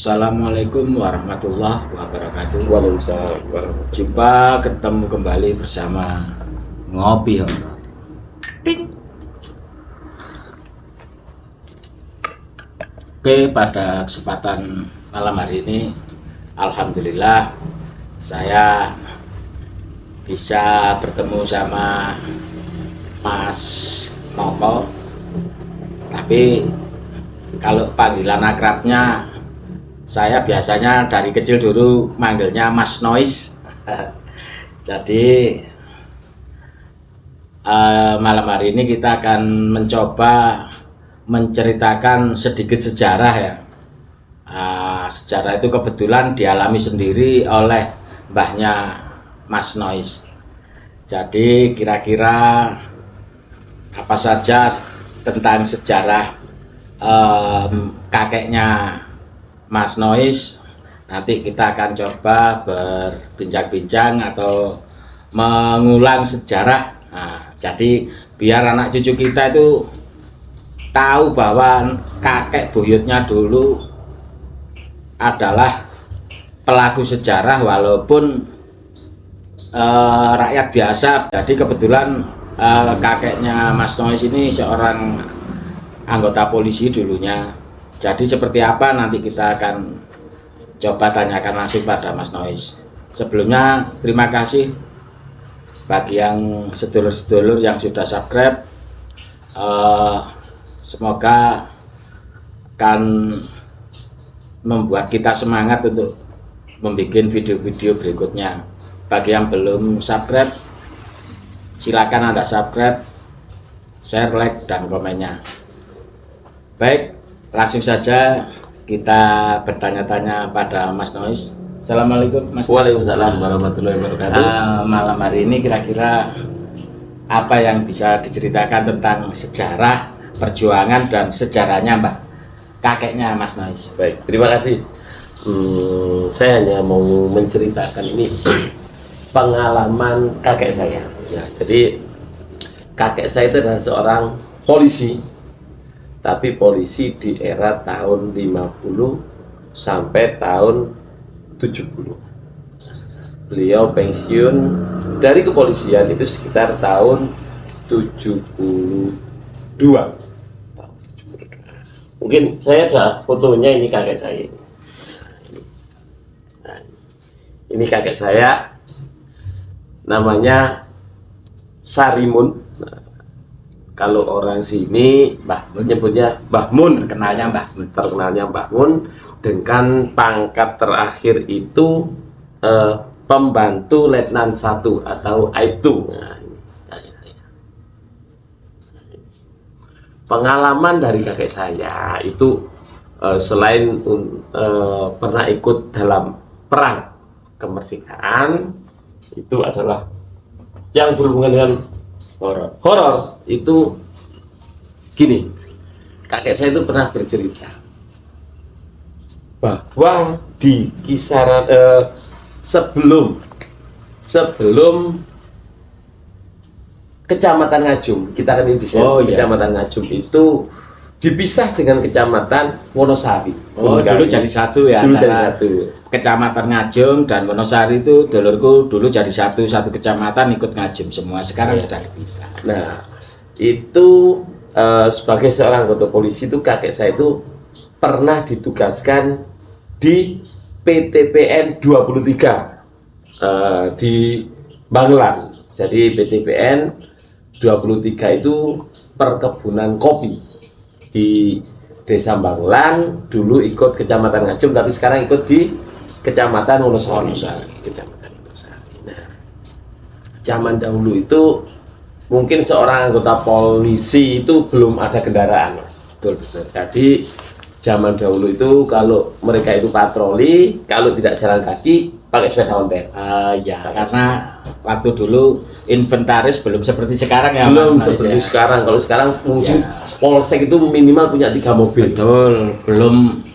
Assalamualaikum warahmatullahi wabarakatuh. Waalaikumsalam warahmatullahi. Jumpa ketemu kembali bersama Ngopi Home. Oke, pada kesempatan malam hari ini alhamdulillah saya bisa bertemu sama Mas Moko. Tapi kalau panggilan akrabnya, saya biasanya dari kecil dulu manggilnya Mas Noise. Jadi malam hari ini kita akan mencoba menceritakan sedikit sejarah ya. Sejarah itu kebetulan dialami sendiri oleh mbahnya Mas Noise. Jadi kira-kira apa saja tentang sejarah kakeknya Mas Noise, nanti kita akan coba berbincang-bincang atau mengulang sejarah. Jadi biar anak cucu kita itu tahu bahwa kakek buyutnya dulu adalah pelaku sejarah walaupun rakyat biasa. Jadi kebetulan kakeknya Mas Noise ini seorang anggota polisi dulunya. Jadi seperti apa nanti kita akan coba tanyakan langsung pada Mas Noise. Sebelumnya terima kasih bagi yang sedulur-sedulur yang sudah subscribe. Semoga akan membuat kita semangat untuk membuat video-video berikutnya. Bagi yang belum subscribe, silakan Anda subscribe, share, like, dan komennya. Baik, langsung saja kita bertanya-tanya pada Mas Noise. Assalamualaikum Mas. Waalaikumsalam warahmatullahi wabarakatuh. Malam hari ini kira-kira apa yang bisa diceritakan tentang sejarah, perjuangan, dan sejarahnya Mbak kakeknya Mas Noise? Baik, terima kasih. Saya hanya mau menceritakan ini pengalaman kakek saya. Ya, jadi kakek saya itu adalah seorang polisi. Tapi polisi di era tahun 50 sampai tahun 70. Beliau pensiun dari kepolisian itu sekitar tahun 72. Mungkin saya ada fotonya, ini kakek saya. Nah, ini kakek saya, namanya Sarimun. Kalau orang sini menyebutnya Mbah Mun, Terkenalnya Mbah Mun, dengan pangkat terakhir itu pembantu letnan 1 atau Aibtu. Pengalaman dari kakek saya itu selain pernah ikut dalam perang kemerdekaan, itu adalah yang berhubungan dengan horor. Itu gini, kakek saya itu pernah bercerita bahwa di kisaran sebelum Kecamatan Ngajum, kita kan di Kecamatan Ngajum itu dipisah dengan Kecamatan Wonosari. Dulu jadi satu ya. Dulu jadi satu. Kecamatan Ngajum dan Wonosari itu dulurku dulu jadi satu kecamatan, ikut Ngajum semua. Sekarang sudah dipisah. Nah, itu sebagai seorang anggota polisi itu kakek saya itu pernah ditugaskan di PTPN 23 di Banglang. Jadi PTPN 23 itu perkebunan kopi di Desa Banglang. Dulu ikut Kecamatan Ngajum, tapi sekarang ikut di Kecamatan Wonosari. Kecamatan Wonosari. Nah, zaman dahulu itu mungkin seorang anggota polisi itu belum ada kendaraan, Mas. Betul. Jadi zaman dahulu itu kalau mereka itu patroli, kalau tidak jalan kaki pakai sepeda ontel. Karena waktu dulu inventaris belum seperti sekarang ya. Belum Mas, seperti ya. sekarang. Kalau sekarang mungkin polsek itu minimal punya 3 mobil. Betul, belum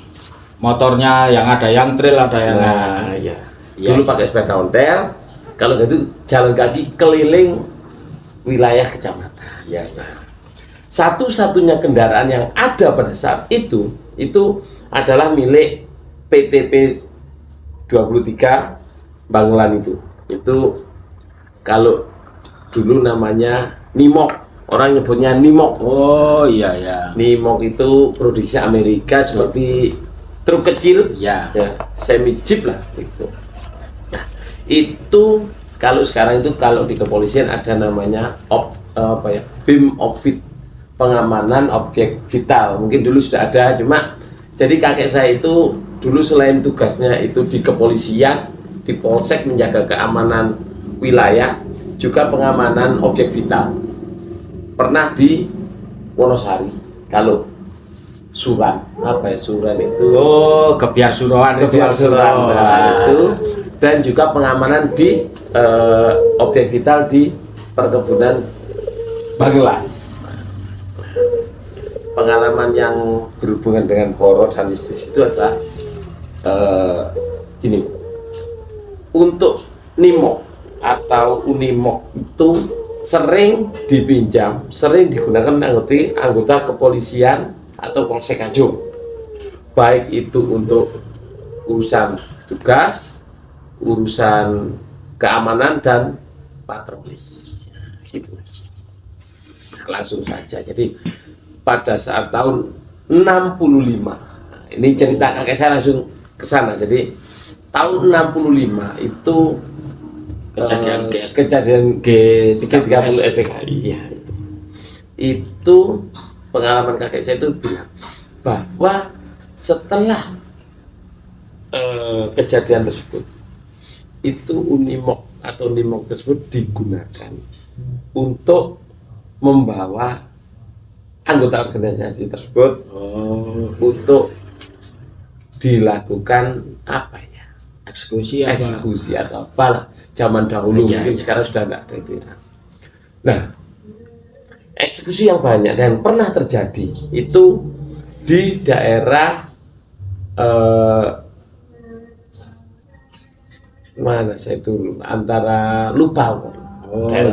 motornya yang ada yang trail, ada yang Dulu pakai sepeda ontel, kalau gitu jalan kaki keliling wilayah kecamatan. Satu-satunya kendaraan yang ada pada saat itu adalah milik PTP 23 Bangulan itu kalau dulu namanya Nimok, orang nyebutnya Nimok. Oh iya ya. Nimok itu produksi Amerika seperti truk kecil Ya. ya, semi jeep lah itu. Nah, itu kalau sekarang itu kalau di kepolisian ada namanya BIM Opvit, pengamanan objek vital. Mungkin dulu sudah ada, cuma jadi kakek saya itu dulu selain tugasnya itu di kepolisian, di polsek menjaga keamanan wilayah, juga pengamanan objek vital. Pernah di Wonosari, kalau Suran, Suran itu Gebyar Suroan. Kebiar Suran, nah, itu, dan juga pengamanan di objek vital di perkebunan Bangulan. Pengalaman yang berhubungan dengan horor dan mistis itu adalah ini, untuk Nimok atau Unimok itu sering dipinjam, sering digunakan anggota kepolisian atau polsek Nganjuk, baik itu untuk urusan tugas, urusan keamanan dan patroli gitu. Langsung saja, jadi pada saat tahun 65, ini cerita kakek saya langsung ke sana. Jadi tahun 65 itu kejadian G30 SPKI ya, itu pengalaman kakek saya itu bilang bahwa setelah kejadian tersebut itu Unimok atau Nimok tersebut digunakan untuk membawa anggota organisasi tersebut untuk dilakukan eksekusi atau apalah zaman dahulu, mungkin sekarang sudah tidak ada itu ya. Nah, eksekusi yang banyak dan pernah terjadi itu di daerah mana saya itu antara Lupawon.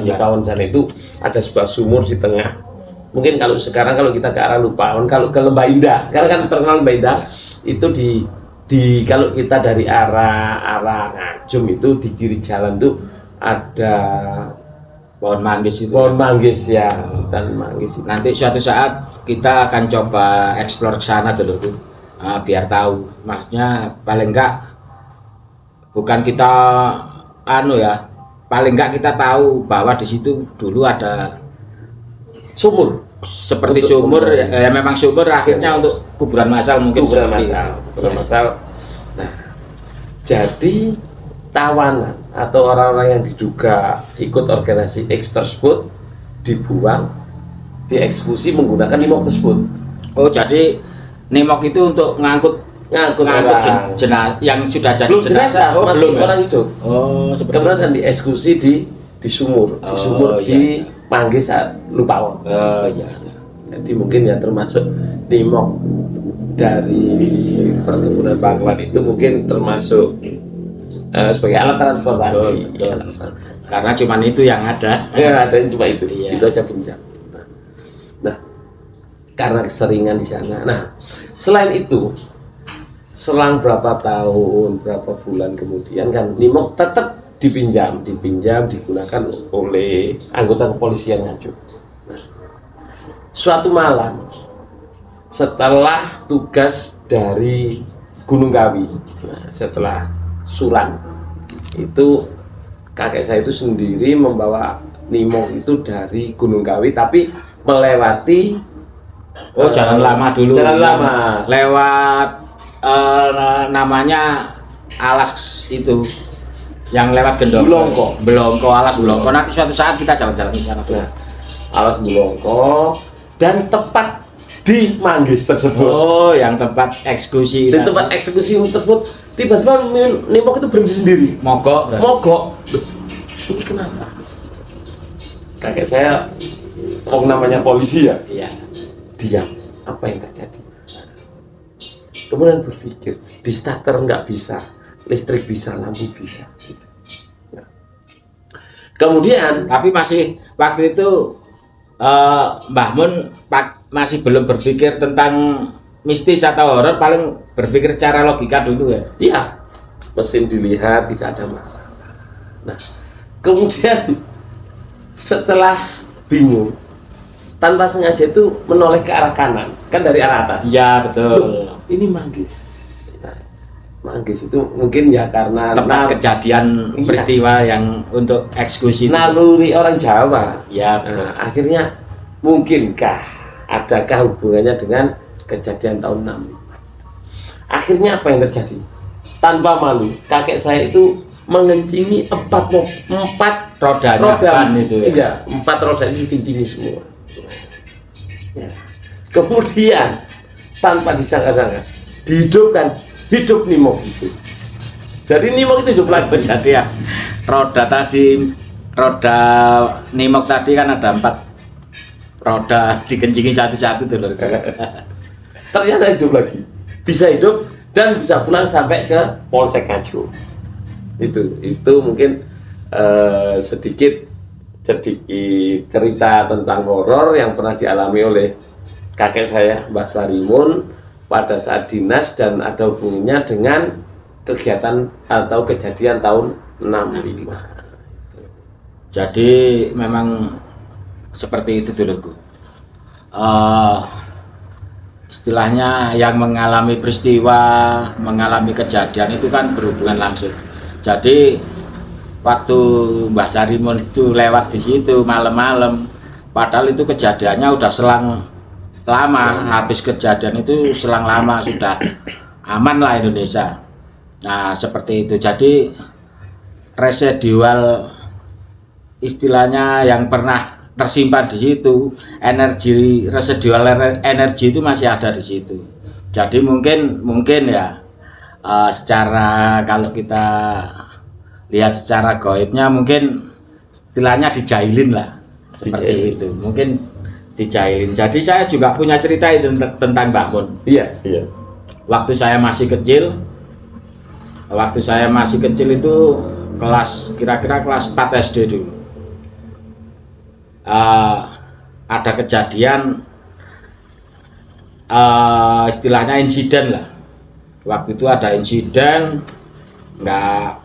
Lupawon sana itu ada sebuah sumur di tengah. Mungkin kalau sekarang kalau kita ke arah Lupawon, kalau ke Lembah Indah, sekarang kan terkenal Lembah Indah itu di kalau kita dari arah Ngajum itu di kiri jalan tuh ada pohon manggis itu. Pohon manggis ya, hutan manggis itu. Nanti suatu saat kita akan coba eksplor ke sana dulu tuh, biar tahu. Maksudnya paling enggak bukan kita paling enggak kita tahu bahwa di situ dulu ada sumur, seperti sumur ya, memang sumur akhirnya untuk kuburan massal mungkin kuburan massal. Nah, jadi tawanan atau orang-orang yang diduga ikut organisasi X tersebut dibuang, dieksekusi menggunakan Nimok tersebut. Oh, jadi Nimok itu untuk ngangkut jenazah yang sudah jadi jenazah. Belum orang hidup. Kemudian dieksekusi di sumur, di Manggis Lupawon. Iya. Jadi mungkin ya termasuk Nimok dari perkebunan Bangulan itu mungkin termasuk sebagai alat transportasi. Betul. Karena cuman itu yang ada. Ya, ada cuma itu. Iya. Itu aja pinjam. Nah, karena keseringan di sana. Nah, selain itu, selang berapa tahun, berapa bulan kemudian kan Nimok tetap dipinjam digunakan oleh anggota kepolisian Nganjuk. Nah, suatu malam setelah tugas dari Gunung Kawi, setelah Suran, itu kakek saya itu sendiri membawa Nimok itu dari Gunung Kawi, tapi melewati jalan lama dulu. Jalan lama. Lewat namanya alas itu, yang lewat Gendong. Belongko, alas Belongko. Nanti suatu saat kita jalan-jalan di sana. Nah, alas Belongko dan tepat di Manggis tersebut. Oh, yang tempat eksekusi. Di tempat eksekusi tersebut tiba-tiba Nimok itu berhenti sendiri. Mogok. Loh, ini kenapa? Kakek saya, namanya polisi ya. Iya. Diam. Apa yang terjadi? Kemudian berpikir, di starter nggak bisa, listrik bisa, lampu bisa. Nah. Kemudian, Tapi masih waktu itu Mbah Mun masih belum berpikir tentang mistis atau horor paling berpikir secara logika dulu ya. Iya, mesin dilihat tidak ada masalah. Nah, kemudian setelah bingung, tanpa sengaja itu menoleh ke arah kanan, kan dari arah atas. Iya betul. Loh, ini manggis. Nah, manggis itu mungkin ya karena Tempat kejadian iya, peristiwa yang untuk eksekusi itu. naluri orang Jawa. Ya betul. Nah, akhirnya mungkinkah adakah hubungannya dengan kejadian tahun 65? Akhirnya apa yang terjadi? Tanpa malu, kakek saya itu mengencingi empat Rodanya ban itu ya. Iya, 4 roda itu dikencingi semua. Ya. Kemudian tanpa disangka-sangka dihidupkan, hidup Nimok itu. Jadi Nimok itu hidup lagi. Jadi ya roda Nimok tadi kan ada 4 roda dikencingi satu-satu tuh lho. Ternyata hidup lagi, bisa hidup dan bisa pulang sampai ke Polsek Ngaju. Itu mungkin sedikit cerita tentang horor yang pernah dialami oleh kakek saya, Mbah Sarimun, pada saat dinas dan ada hubungannya dengan kegiatan atau kejadian tahun 65. Jadi memang seperti itu dulu Bu. Istilahnya yang mengalami peristiwa, mengalami kejadian itu kan berhubungan langsung. Jadi waktu Mbah Sarimun itu lewat di situ malam-malam, padahal itu kejadiannya udah selang lama, habis kejadian itu selang lama, sudah aman lah Indonesia. Nah seperti itu. Jadi residual istilahnya yang pernah tersimpan di situ, energi residual energi itu masih ada di situ. Jadi mungkin ya secara kalau kita lihat secara gaibnya mungkin istilahnya dijailin lah seperti itu, mungkin dijailin. Jadi saya juga punya cerita itu tentang Mbah Mun. Iya, iya. Waktu saya masih kecil itu kira-kira kelas 4 SD dulu. Ada kejadian istilahnya insiden lah. Waktu itu ada insiden, nggak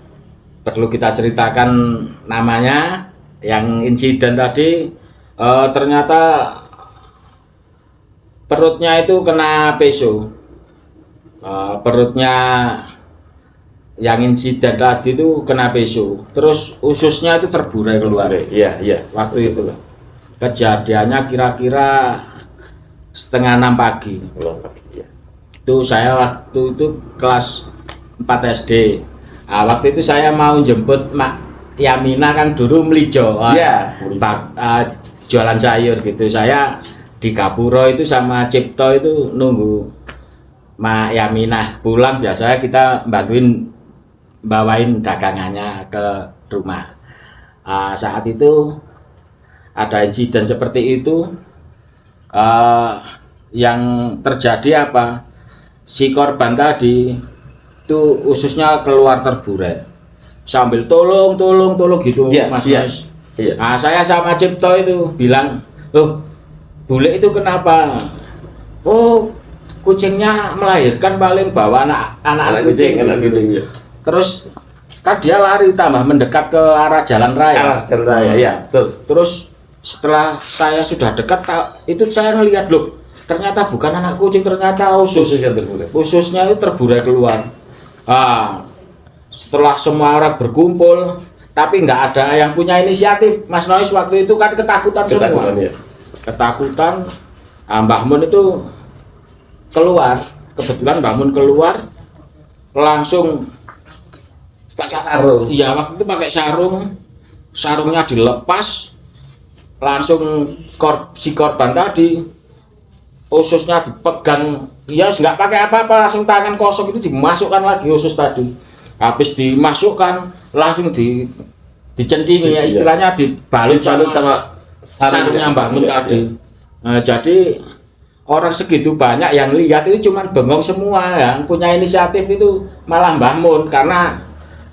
perlu kita ceritakan namanya. Yang insiden tadi ternyata perutnya itu kena peso. Perutnya yang insiden tadi itu kena peso, terus ususnya itu terburai keluar. Iya, iya. Waktu itu loh. Kejadiannya kira-kira 5:30 pagi. Itu saya waktu itu kelas 4 SD. Waktu itu saya mau jemput Mak Yamina, kan dulu melijo, jualan sayur gitu. Saya di Gapuro itu sama Cipto itu nunggu Mak Yamina pulang. Biasanya kita bawain dagangannya ke rumah. Saat itu ada insiden seperti itu. Yang terjadi apa? Si korban tadi itu ususnya keluar terburai, sambil tolong gitu, ya, Mas ya, Mas. ya. Saya sama Cipto itu bilang, loh bule itu kenapa? Oh kucingnya melahirkan, paling bawa anak kucing gitu. Ya. Terus kan dia lari tambah mendekat ke arah jalan raya. Ya, betul. Terus setelah saya sudah dekat, itu saya ngelihat, loh ternyata bukan anak kucing, ternyata ususnya itu terburai keluar. Setelah semua orang berkumpul, tapi nggak ada yang punya inisiatif. Mas Nois waktu itu kan ketakutan semua. Ya. Ketakutan. Mbah Mun itu keluar, kebetulan Mbah Mun keluar langsung pakai sarung. Iya, waktu itu pakai sarung, sarungnya dilepas, langsung si korban tadi ususnya dipegang, ya nggak pakai apa-apa, langsung tangan kosong itu dimasukkan lagi usus tadi. Habis dimasukkan langsung dicendingi, ya istilahnya dibalut sama sarungnya Mbah Mun tadi. Jadi orang segitu banyak yang lihat itu cuman bengong semua. Yang punya inisiatif itu malah Mbah Mun, karena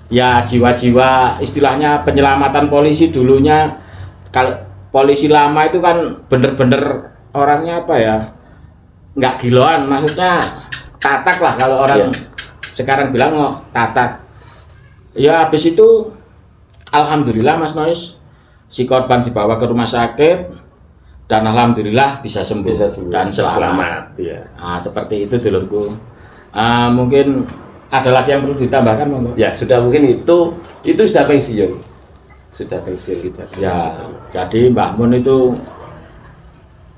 ya jiwa-jiwa istilahnya penyelamatan polisi dulunya. Kalau polisi lama itu kan bener-bener orangnya apa ya, nggak giloan, maksudnya tatak lah kalau orang sekarang bilang tatak. Ya habis itu alhamdulillah Mas Nois, si korban dibawa ke rumah sakit dan alhamdulillah bisa sembuh, dan selamat. Ya. Nah, seperti itu dulurku. Mungkin ada lagi yang perlu ditambahkan, monggo. Ya sudah, mungkin itu sudah pensiun. Sudah pensiun kita. Ya, jadi Mbah Mun itu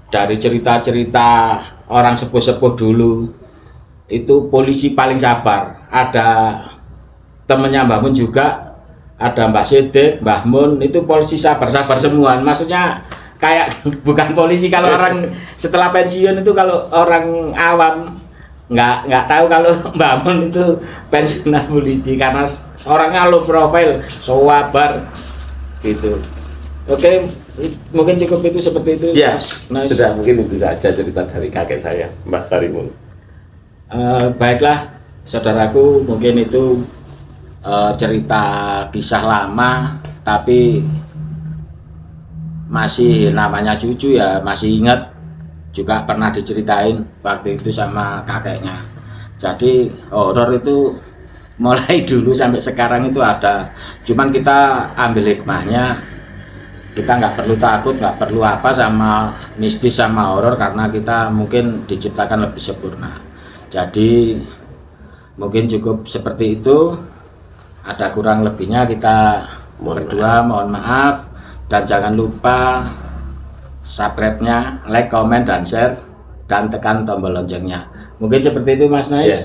dari cerita-cerita orang sepuh-sepuh dulu itu polisi paling sabar. Ada temennya Mbah Mun juga, ada Mbak Sidik, Mbah Mun, itu polisi sabar-sabar semua. Maksudnya kayak bukan polisi. Kalau orang setelah pensiun itu, kalau orang awam nggak tahu kalau Mbah Mun itu pensiunan polisi, karena orangnya low profile, sabar gitu. Oke, mungkin cukup itu, seperti itu. Ya, Nice. sudah, mungkin itu saja cerita dari kakek saya, Mas Sarimun. Baiklah, saudaraku, mungkin itu cerita kisah lama, tapi masih namanya cucu ya, masih ingat juga pernah diceritain waktu itu sama kakeknya. Jadi horor itu mulai dulu sampai sekarang itu ada, cuman kita ambil hikmahnya. Kita nggak perlu takut, nggak perlu apa sama mistis sama horor, karena kita mungkin diciptakan lebih sempurna. Jadi mungkin cukup seperti itu. Ada kurang lebihnya kita berdua mohon maaf, dan jangan lupa subscribe-nya, like, komen, dan share, dan tekan tombol loncengnya. Mungkin seperti itu Mas Nois. Ya.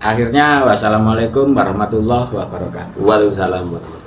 Akhirnya wassalamualaikum warahmatullahi wabarakatuh. Waalaikumsalam.